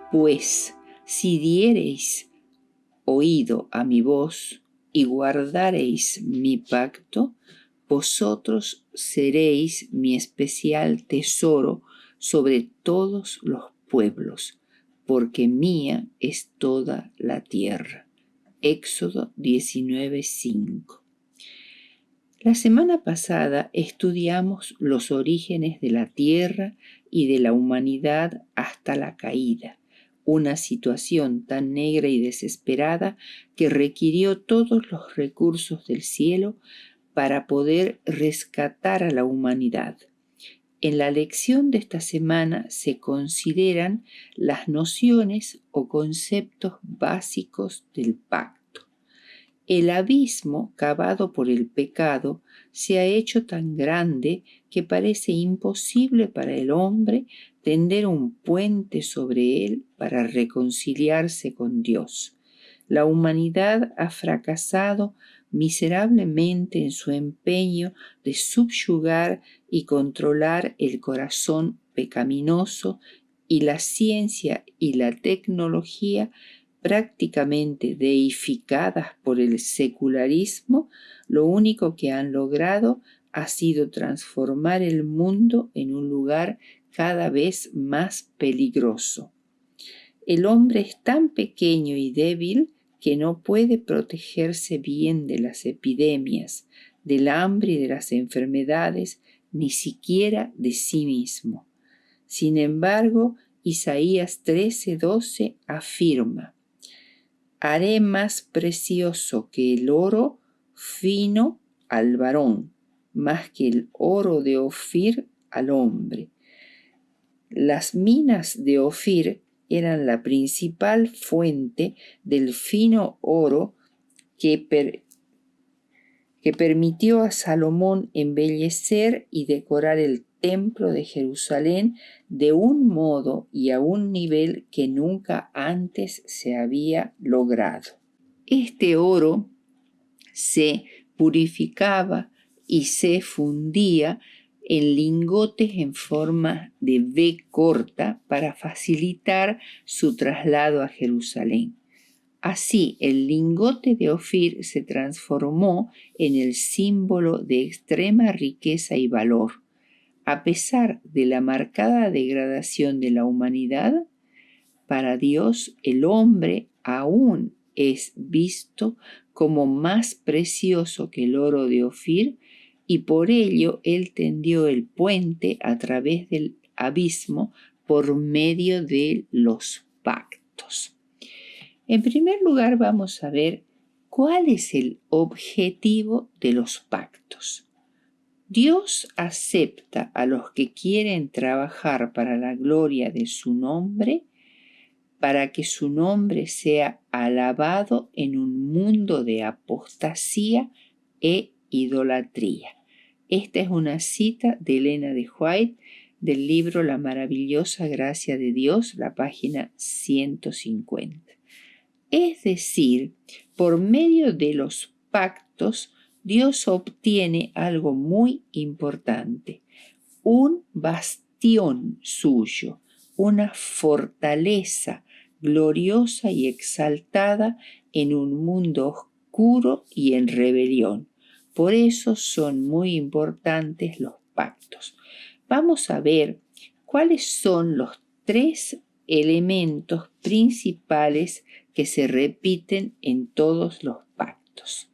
Pues si diereis oído a mi voz y guardareis mi pacto, vosotros seréis mi especial tesoro sobre todos los pueblos, porque mía es toda la tierra. Éxodo 19:5. La semana pasada estudiamos los orígenes de la tierra y de la humanidad hasta la caída, una situación tan negra y desesperada que requirió todos los recursos del cielo para poder rescatar a la humanidad. En la lección de esta semana se consideran las nociones o conceptos básicos del pacto. El abismo cavado por el pecado se ha hecho tan grande que parece imposible para el hombre tender un puente sobre él para reconciliarse con Dios. La humanidad ha fracasado miserablemente en su empeño de subyugar y controlar el corazón pecaminoso, y la ciencia y la tecnología, prácticamente deificadas por el secularismo, lo único que han logrado ha sido transformar el mundo en un lugar cada vez más peligroso. El hombre es tan pequeño y débil que no puede protegerse bien de las epidemias, del hambre y de las enfermedades, ni siquiera de sí mismo. Sin embargo, Isaías 13:12 afirma: haré más precioso que el oro fino al varón, más que el oro de Ofir al hombre. Las minas de Ofir eran la principal fuente del fino oro que permitió a Salomón embellecer y decorar el templo de Jerusalén de un modo y a un nivel que nunca antes se había logrado. Este oro se purificaba y se fundía en lingotes en forma de V corta para facilitar su traslado a Jerusalén. Así, el lingote de Ofir se transformó en el símbolo de extrema riqueza y valor. A pesar de la marcada degradación de la humanidad, para Dios el hombre aún es visto como más precioso que el oro de Ofir, y por ello él tendió el puente a través del abismo por medio de los pactos. En primer lugar, vamos a ver cuál es el objetivo de los pactos. Dios acepta a los que quieren trabajar para la gloria de su nombre, para que su nombre sea alabado en un mundo de apostasía e idolatría. Esta es una cita de Elena de White del libro La maravillosa gracia de Dios, la página 150. Es decir, por medio de los pactos, Dios obtiene algo muy importante: un bastión suyo, una fortaleza gloriosa y exaltada en un mundo oscuro y en rebelión. Por eso son muy importantes los pactos. Vamos a ver cuáles son los 3 elementos principales que se repiten en todos los pactos.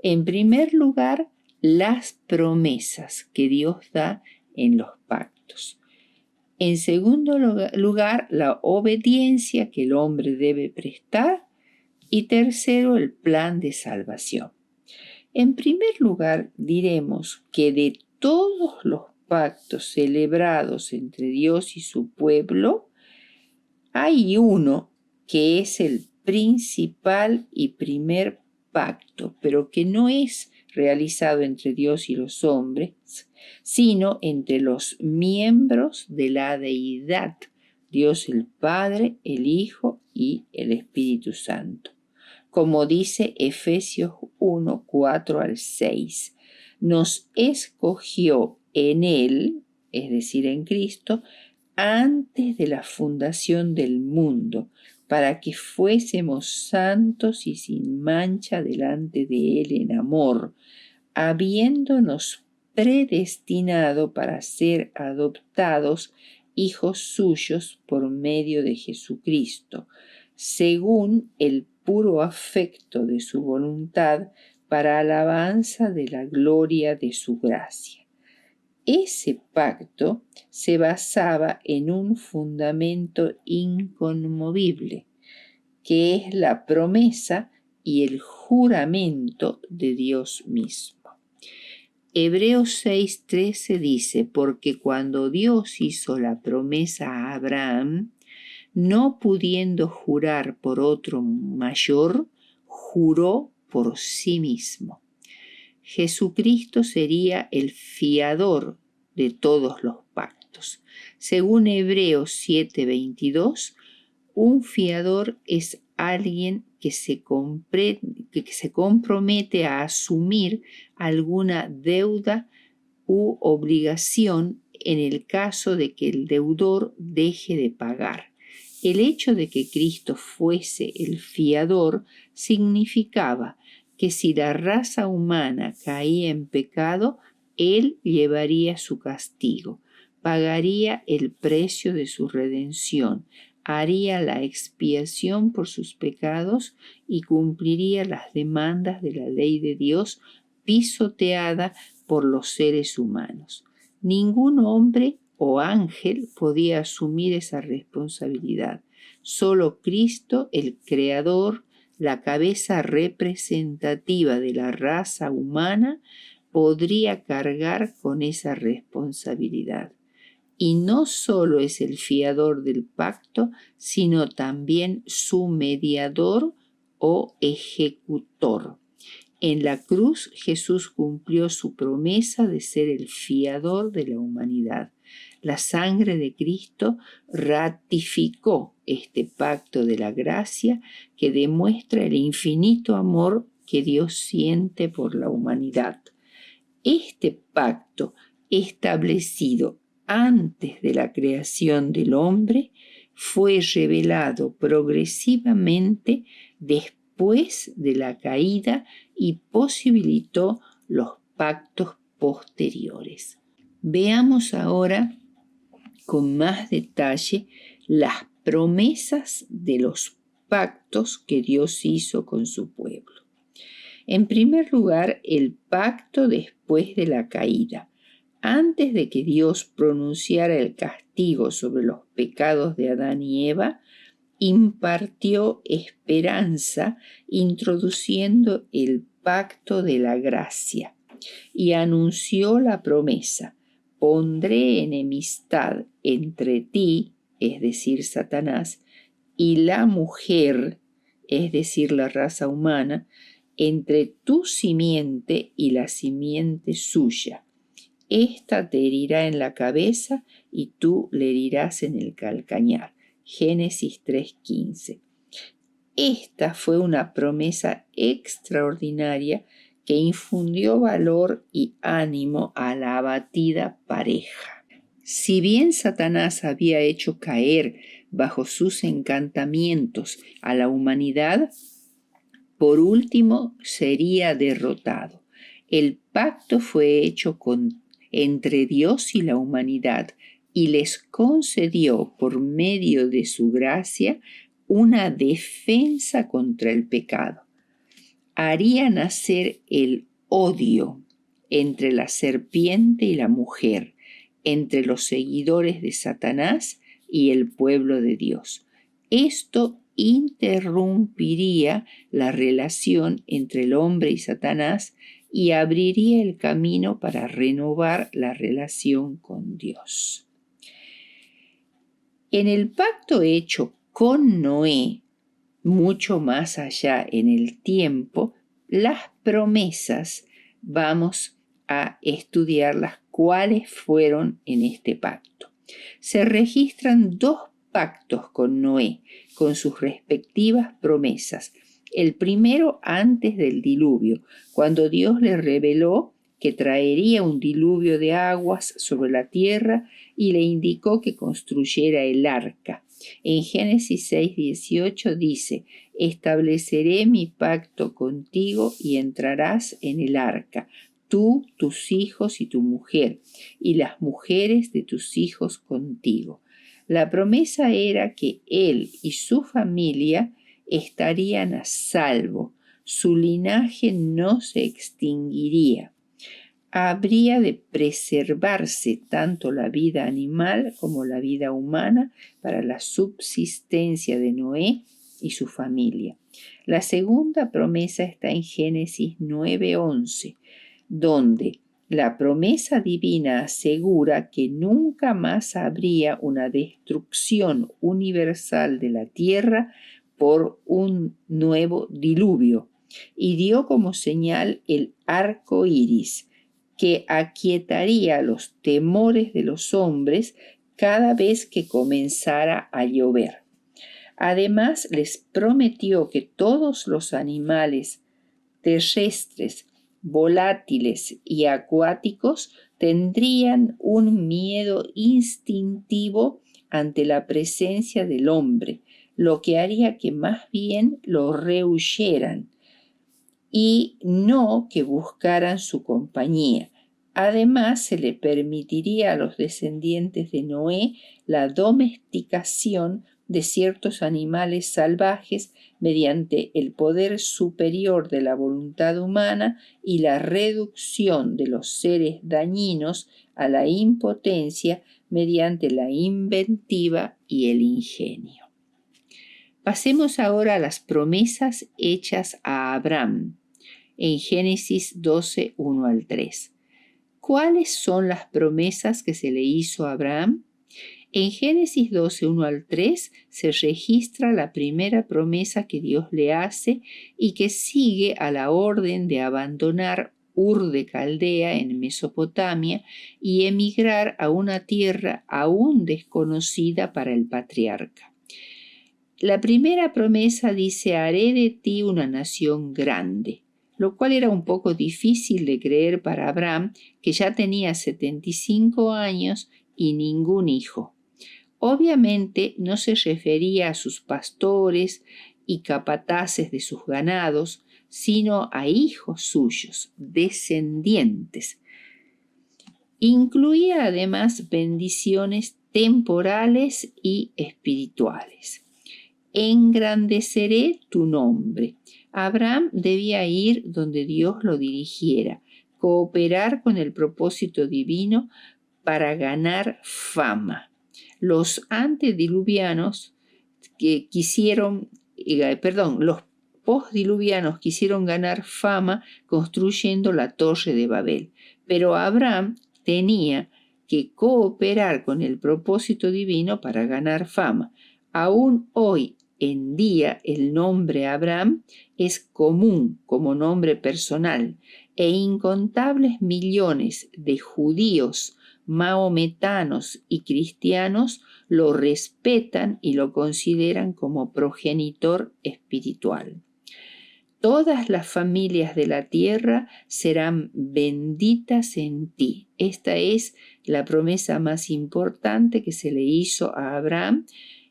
En primer lugar, las promesas que Dios da en los pactos. En segundo lugar, la obediencia que el hombre debe prestar. Y tercero, el plan de salvación. En primer lugar, diremos que de todos los pactos celebrados entre Dios y su pueblo, hay uno que es el principal y primer pacto, pero que no es realizado entre Dios y los hombres, sino entre los miembros de la deidad, Dios el Padre, el Hijo y el Espíritu Santo. Como dice Efesios 1, 4 al 6, nos escogió en Él, es decir, en Cristo, antes de la fundación del mundo, para que fuésemos santos y sin mancha delante de Él en amor, habiéndonos predestinado para ser adoptados hijos suyos por medio de Jesucristo, según el puro afecto de su voluntad, para alabanza de la gloria de su gracia. Ese pacto se basaba en un fundamento inconmovible, que es la promesa y el juramento de Dios mismo. Hebreos 6:13 dice, porque cuando Dios hizo la promesa a Abraham, no pudiendo jurar por otro mayor, juró por sí mismo. Jesucristo sería el fiador de todos los pactos. Según Hebreos 7:22, un fiador es alguien que se compromete a asumir alguna deuda u obligación en el caso de que el deudor deje de pagar. El hecho de que Cristo fuese el fiador significaba que si la raza humana caía en pecado, Él llevaría su castigo, pagaría el precio de su redención, haría la expiación por sus pecados y cumpliría las demandas de la ley de Dios pisoteada por los seres humanos. Ningún hombre o ángel podía asumir esa responsabilidad. Solo Cristo, el Creador, la cabeza representativa de la raza humana, podría cargar con esa responsabilidad. Y no solo es el fiador del pacto, sino también su mediador o ejecutor. En la cruz, Jesús cumplió su promesa de ser el fiador de la humanidad. La sangre de Cristo ratificó este pacto de la gracia que demuestra el infinito amor que Dios siente por la humanidad. Este pacto, establecido antes de la creación del hombre, fue revelado progresivamente después de la caída y posibilitó los pactos posteriores. Veamos ahora con más detalle las promesas de los pactos que Dios hizo con su pueblo. En primer lugar, el pacto después de la caída. Antes de que Dios pronunciara el castigo sobre los pecados de Adán y Eva, impartió esperanza introduciendo el pacto de la gracia y anunció la promesa: pondré enemistad entre ti, es decir, Satanás, y la mujer, es decir, la raza humana, entre tu simiente y la simiente suya. Esta te herirá en la cabeza y tú le herirás en el calcañar. Génesis 3:15. Esta fue una promesa extraordinaria que infundió valor y ánimo a la abatida pareja. Si bien Satanás había hecho caer bajo sus encantamientos a la humanidad, por último sería derrotado. El pacto fue hecho entre Dios y la humanidad y les concedió por medio de su gracia una defensa contra el pecado. Haría nacer el odio entre la serpiente y la mujer, entre los seguidores de Satanás y el pueblo de Dios. Esto interrumpiría la relación entre el hombre y Satanás y abriría el camino para renovar la relación con Dios. En el pacto hecho con Noé, mucho más allá en el tiempo, las promesas, vamos a estudiarlas cuáles fueron en este pacto. Se registran 2 pactos con Noé, con sus respectivas promesas. El primero antes del diluvio, cuando Dios le reveló que traería un diluvio de aguas sobre la tierra y le indicó que construyera el arca. En Génesis 6:18 dice: estableceré mi pacto contigo y entrarás en el arca, tú, tus hijos y tu mujer, y las mujeres de tus hijos contigo. La promesa era que él y su familia estarían a salvo, su linaje no se extinguiría. Habría de preservarse tanto la vida animal como la vida humana para la subsistencia de Noé y su familia. La segunda promesa está en Génesis 9:11, donde la promesa divina asegura que nunca más habría una destrucción universal de la tierra por un nuevo diluvio, y dio como señal el arco iris, que aquietaría los temores de los hombres cada vez que comenzara a llover. Además, les prometió que todos los animales terrestres, volátiles y acuáticos tendrían un miedo instintivo ante la presencia del hombre, lo que haría que más bien lo rehuyeran y no que buscaran su compañía. Además, se le permitiría a los descendientes de Noé la domesticación de ciertos animales salvajes mediante el poder superior de la voluntad humana y la reducción de los seres dañinos a la impotencia mediante la inventiva y el ingenio. Pasemos ahora a las promesas hechas a Abraham en Génesis 12, 1 al 3. ¿Cuáles son las promesas que se le hizo a Abraham? En Génesis 12, 1 al 3 se registra la primera promesa que Dios le hace y que sigue a la orden de abandonar Ur de Caldea en Mesopotamia y emigrar a una tierra aún desconocida para el patriarca. La primera promesa dice: haré de ti una nación grande, lo cual era un poco difícil de creer para Abraham, que ya tenía 75 años y ningún hijo. Obviamente no se refería a sus pastores y capataces de sus ganados, sino a hijos suyos, descendientes. Incluía además bendiciones temporales y espirituales. Engrandeceré tu nombre. Abraham debía ir donde Dios lo dirigiera, cooperar con el propósito divino para ganar fama. Los antediluvianos los postdiluvianos quisieron ganar fama construyendo la Torre de Babel, pero Abraham tenía que cooperar con el propósito divino para ganar fama. Aún hoy en día el nombre Abraham es común como nombre personal e incontables millones de judíos, mahometanos y cristianos lo respetan y lo consideran como progenitor espiritual. Todas las familias de la tierra serán benditas en ti. Esta es la promesa más importante que se le hizo a Abraham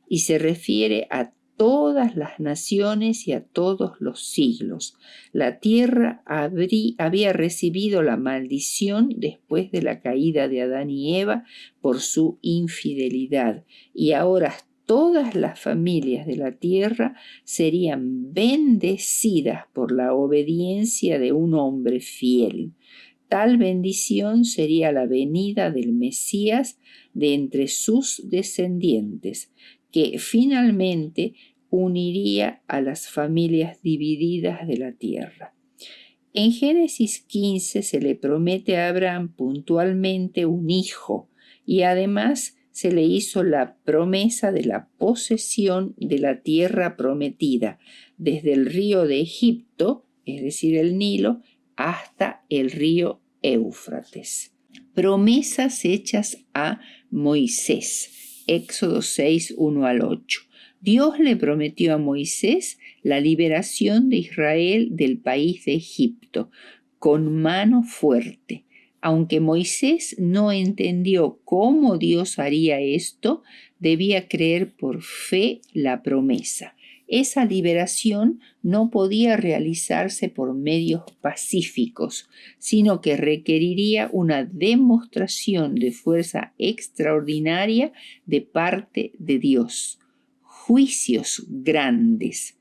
y se refiere a todas las naciones y a todos los siglos. La tierra había recibido la maldición después de la caída de Adán y Eva por su infidelidad, y ahora todas las familias de la tierra serían bendecidas por la obediencia de un hombre fiel. Tal bendición sería la venida del Mesías de entre sus descendientes, que finalmente uniría a las familias divididas de la tierra. En Génesis 15 se le promete a Abraham puntualmente un hijo y además se le hizo la promesa de la posesión de la tierra prometida, desde el río de Egipto, es decir, el Nilo, hasta el río Éufrates. Promesas hechas a Moisés. Éxodo 6, 1 al 8. Dios le prometió a Moisés la liberación de Israel del país de Egipto, con mano fuerte. Aunque Moisés no entendió cómo Dios haría esto, debía creer por fe la promesa. Esa liberación no podía realizarse por medios pacíficos, sino que requeriría una demostración de fuerza extraordinaria de parte de Dios. Juicios grandes.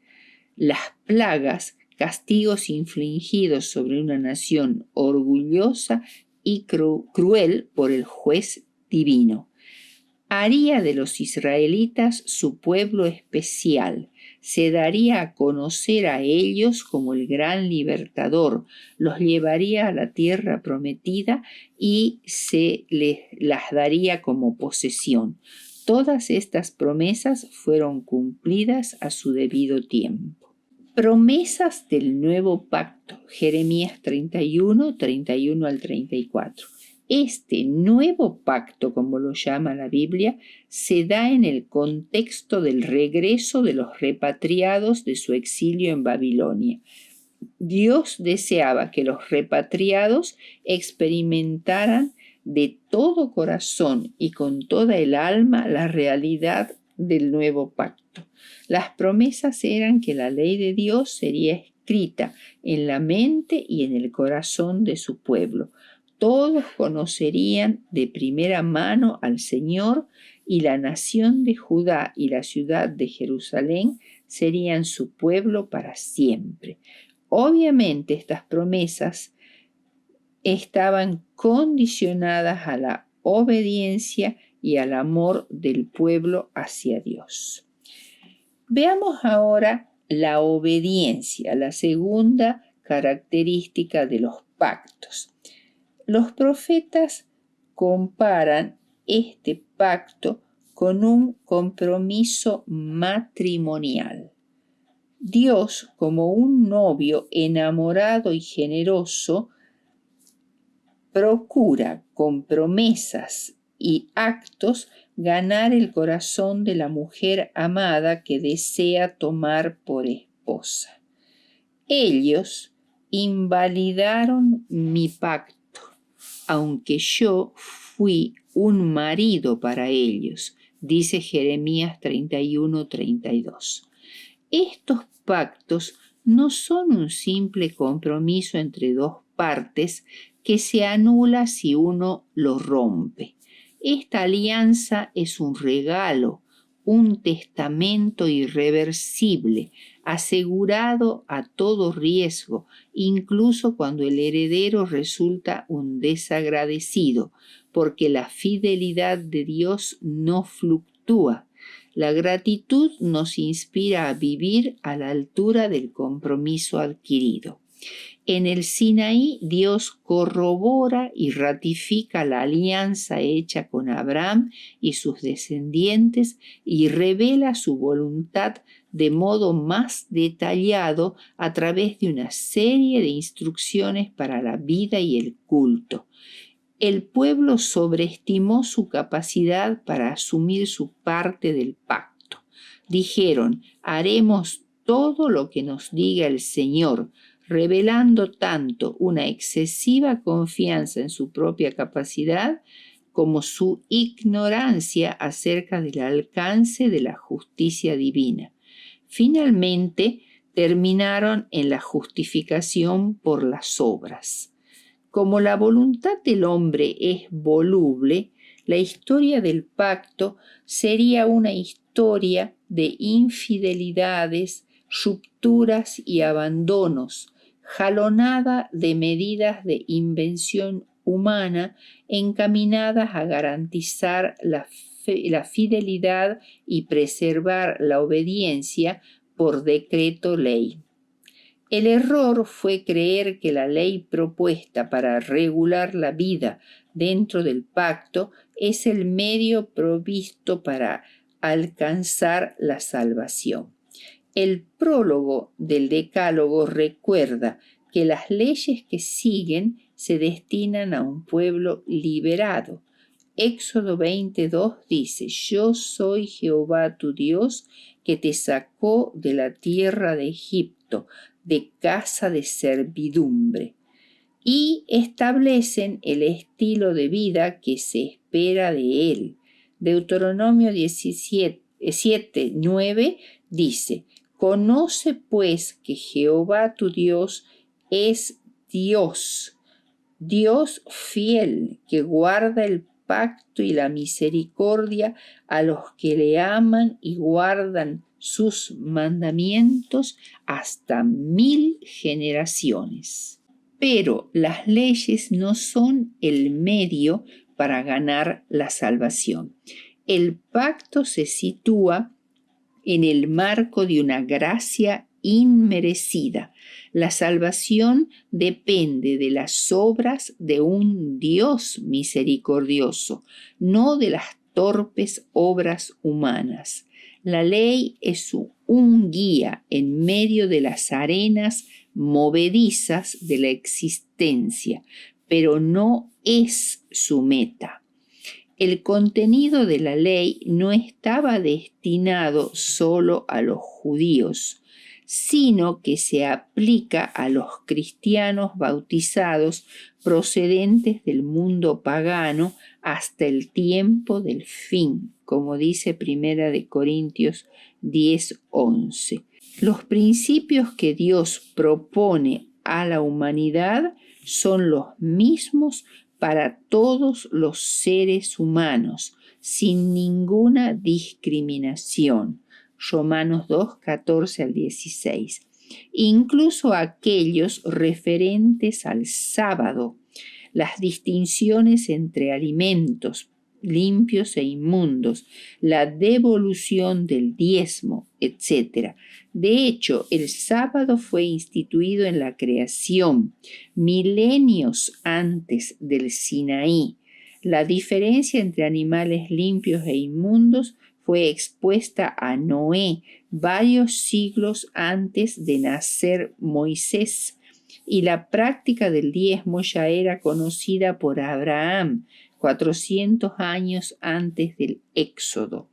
Las plagas, castigos infligidos sobre una nación orgullosa y cruel por el juez divino. Haría de los israelitas su pueblo especial, se daría a conocer a ellos como el gran libertador, los llevaría a la tierra prometida y se les las daría como posesión. Todas estas promesas fueron cumplidas a su debido tiempo. Promesas del nuevo pacto, Jeremías 31, 31 al 34. Este nuevo pacto, como lo llama la Biblia, se da en el contexto del regreso de los repatriados de su exilio en Babilonia. Dios deseaba que los repatriados experimentaran de todo corazón y con toda el alma la realidad del nuevo pacto. Las promesas eran que la ley de Dios sería escrita en la mente y en el corazón de su pueblo. Todos conocerían de primera mano al Señor y la nación de Judá y la ciudad de Jerusalén serían su pueblo para siempre. Obviamente estas promesas estaban condicionadas a la obediencia y al amor del pueblo hacia Dios. Veamos ahora la obediencia, la segunda característica de los pactos. Los profetas comparan este pacto con un compromiso matrimonial. Dios, como un novio enamorado y generoso, procura con promesas y actos ganar el corazón de la mujer amada que desea tomar por esposa. Ellos invalidaron mi pacto, aunque yo fui un marido para ellos, dice Jeremías 31, 32. Estos pactos no son un simple compromiso entre dos partes que se anula si uno lo rompe. Esta alianza es un regalo, un testamento irreversible, asegurado a todo riesgo, incluso cuando el heredero resulta un desagradecido, porque la fidelidad de Dios no fluctúa. La gratitud nos inspira a vivir a la altura del compromiso adquirido. En el Sinaí, Dios corrobora y ratifica la alianza hecha con Abraham y sus descendientes y revela su voluntad de modo más detallado a través de una serie de instrucciones para la vida y el culto. El pueblo sobreestimó su capacidad para asumir su parte del pacto. Dijeron: haremos todo lo que nos diga el Señor, revelando tanto una excesiva confianza en su propia capacidad como su ignorancia acerca del alcance de la justicia divina. Finalmente, terminaron en la justificación por las obras. Como la voluntad del hombre es voluble, la historia del pacto sería una historia de infidelidades, rupturas y abandonos, jalonada de medidas de invención humana encaminadas a garantizar la fidelidad y preservar la obediencia por decreto ley. El error fue creer que la ley propuesta para regular la vida dentro del pacto es el medio provisto para alcanzar la salvación. El prólogo del Decálogo recuerda que las leyes que siguen se destinan a un pueblo liberado. Éxodo 22 dice: yo soy Jehová tu Dios, que te sacó de la tierra de Egipto, de casa de servidumbre. y establecen el estilo de vida que se espera de él. Deuteronomio 7:9 dice: Conoce pues que Jehová tu Dios es Dios, Dios fiel, que guarda el pacto y la misericordia a los que le aman y guardan sus mandamientos hasta 1000 generaciones. Pero las leyes no son el medio para ganar la salvación. El pacto se sitúa en el marco de una gracia inmerecida. La salvación depende de las obras de un Dios misericordioso, no de las torpes obras humanas. La ley es un guía en medio de las arenas movedizas de la existencia, pero no es su meta. El contenido de la ley no estaba destinado solo a los judíos, sino que se aplica a los cristianos bautizados procedentes del mundo pagano hasta el tiempo del fin, como dice 1 Corintios 10:11. Los principios que Dios propone a la humanidad son los mismos para todos los seres humanos, sin ninguna discriminación. Romanos 2:14-16. Incluso aquellos referentes al sábado, las distinciones entre alimentos limpios e inmundos, la devolución del diezmo, etc. De hecho, el sábado fue instituido en la creación, milenios antes del Sinaí. La diferencia entre animales limpios e inmundos fue expuesta a Noé varios siglos antes de nacer Moisés, y la práctica del diezmo ya era conocida por Abraham 400 años antes del Éxodo.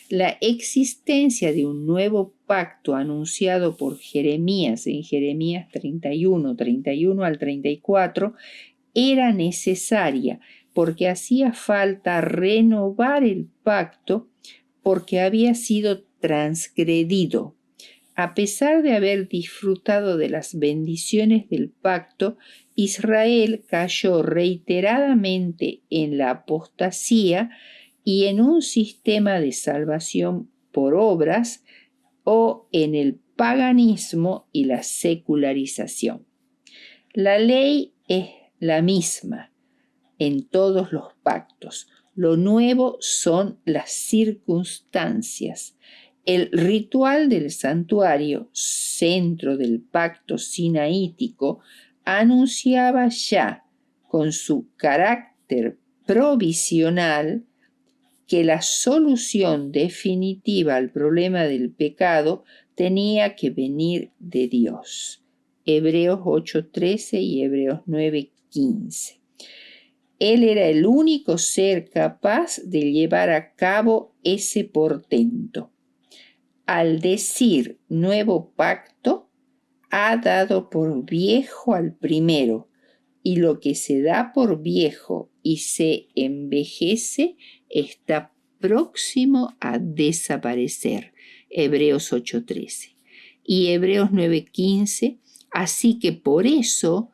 La existencia de un nuevo pacto anunciado por Jeremías en Jeremías 31:31-34 era necesaria porque hacía falta renovar el pacto porque había sido transgredido. A pesar de haber disfrutado de las bendiciones del pacto, Israel cayó reiteradamente en la apostasía y en un sistema de salvación por obras o en el paganismo y la secularización. La ley es la misma en todos los pactos. Lo nuevo son las circunstancias. El ritual del santuario, centro del pacto sinaítico, anunciaba ya con su carácter provisional que la solución definitiva al problema del pecado tenía que venir de Dios. Hebreos 8:13 y Hebreos 9:15. Él era el único ser capaz de llevar a cabo ese portento. Al decir nuevo pacto, ha dado por viejo al primero, y lo que se da por viejo y se envejece está próximo a desaparecer. Hebreos 8:13. Y Hebreos 9:15. Así que por eso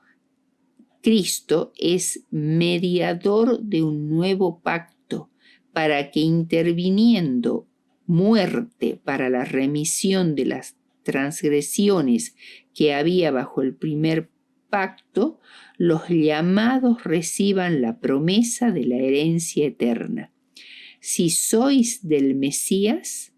Cristo es mediador de un nuevo pacto, para que interviniendo muerte para la remisión de las transgresiones que había bajo el primer pacto, los llamados reciban la promesa de la herencia eterna. Si sois del Mesías,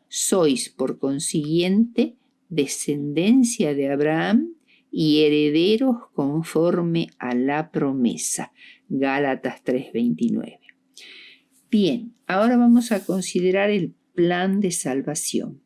sois por consiguiente descendencia de Abraham y herederos conforme a la promesa. Gálatas 3:29. Bien, ahora vamos a considerar el plan de salvación.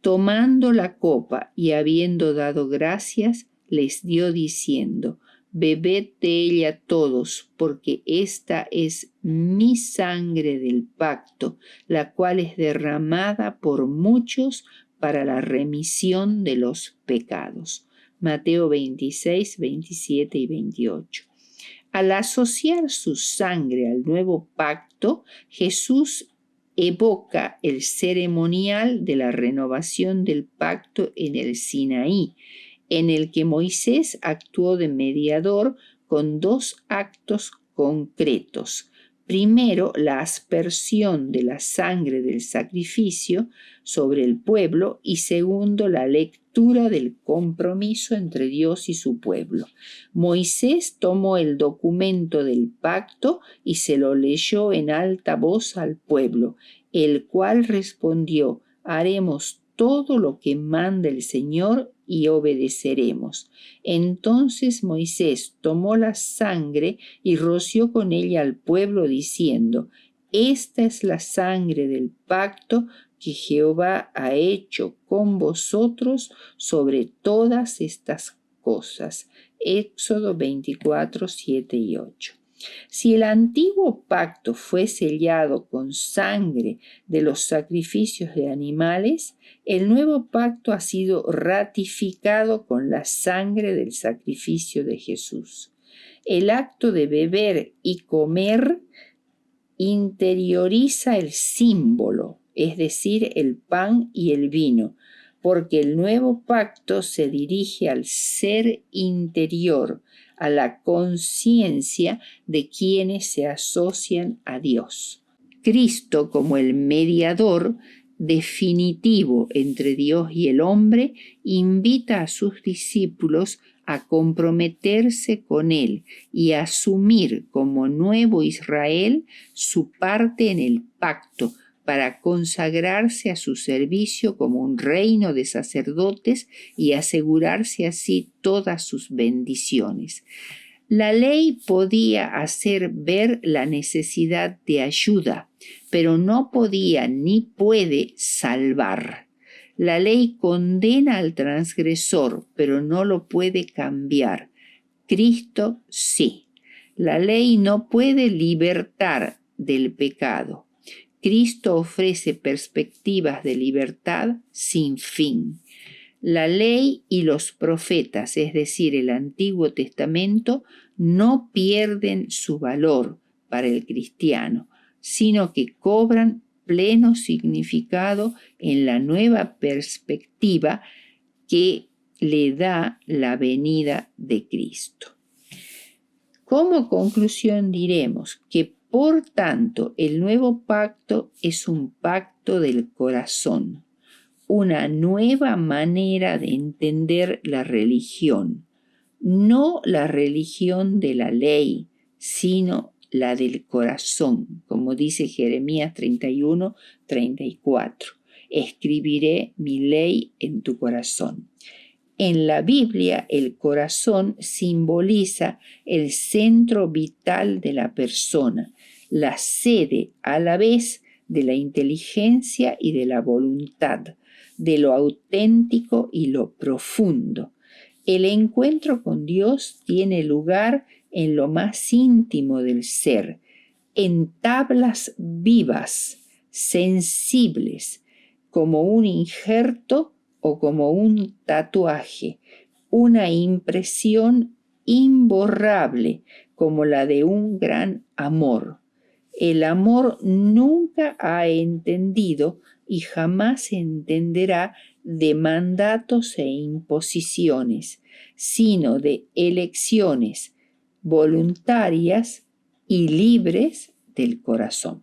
Tomando la copa y habiendo dado gracias, les dio diciendo: bebed de ella todos, porque esta es mi sangre del pacto, la cual es derramada por muchos para la remisión de los pecados. Mateo 26, 27 y 28. Al asociar su sangre al nuevo pacto, Jesús evoca el ceremonial de la renovación del pacto en el Sinaí, en el que Moisés actuó de mediador con dos actos concretos. Primero, la aspersión de la sangre del sacrificio sobre el pueblo y segundo, la lectura del compromiso entre Dios y su pueblo. Moisés tomó el documento del pacto y se lo leyó en alta voz al pueblo, el cual respondió: haremos todo lo que manda el Señor y obedeceremos. Entonces Moisés tomó la sangre y roció con ella al pueblo, diciendo: esta es la sangre del pacto que Jehová ha hecho con vosotros sobre todas estas cosas. Éxodo 24, 7 y 8. Si el antiguo pacto fue sellado con sangre de los sacrificios de animales, el nuevo pacto ha sido ratificado con la sangre del sacrificio de Jesús. El acto de beber y comer interioriza el símbolo, es decir, el pan y el vino, porque el nuevo pacto se dirige al ser interior, a la conciencia de quienes se asocian a Dios. Cristo, como el mediador definitivo entre Dios y el hombre, invita a sus discípulos a comprometerse con Él y a asumir como nuevo Israel su parte en el pacto, para consagrarse a su servicio como un reino de sacerdotes y asegurarse así todas sus bendiciones. La ley podía hacer ver la necesidad de ayuda, pero no podía ni puede salvar. La ley condena al transgresor, pero no lo puede cambiar. Cristo sí. La ley no puede libertar del pecado. Cristo ofrece perspectivas de libertad sin fin. La ley y los profetas, es decir, el Antiguo Testamento, no pierden su valor para el cristiano, sino que cobran pleno significado en la nueva perspectiva que le da la venida de Cristo. Como conclusión diremos que, por tanto, el nuevo pacto es un pacto del corazón, una nueva manera de entender la religión, no la religión de la ley, sino la del corazón, como dice Jeremías 31, 34. Escribiré mi ley en tu corazón. En la Biblia, el corazón simboliza el centro vital de la persona, la sede a la vez de la inteligencia y de la voluntad, de lo auténtico y lo profundo. El encuentro con Dios tiene lugar en lo más íntimo del ser, en tablas vivas, sensibles, como un injerto o como un tatuaje, una impresión imborrable como la de un gran amor. El amor nunca ha entendido y jamás entenderá de mandatos e imposiciones, sino de elecciones voluntarias y libres del corazón.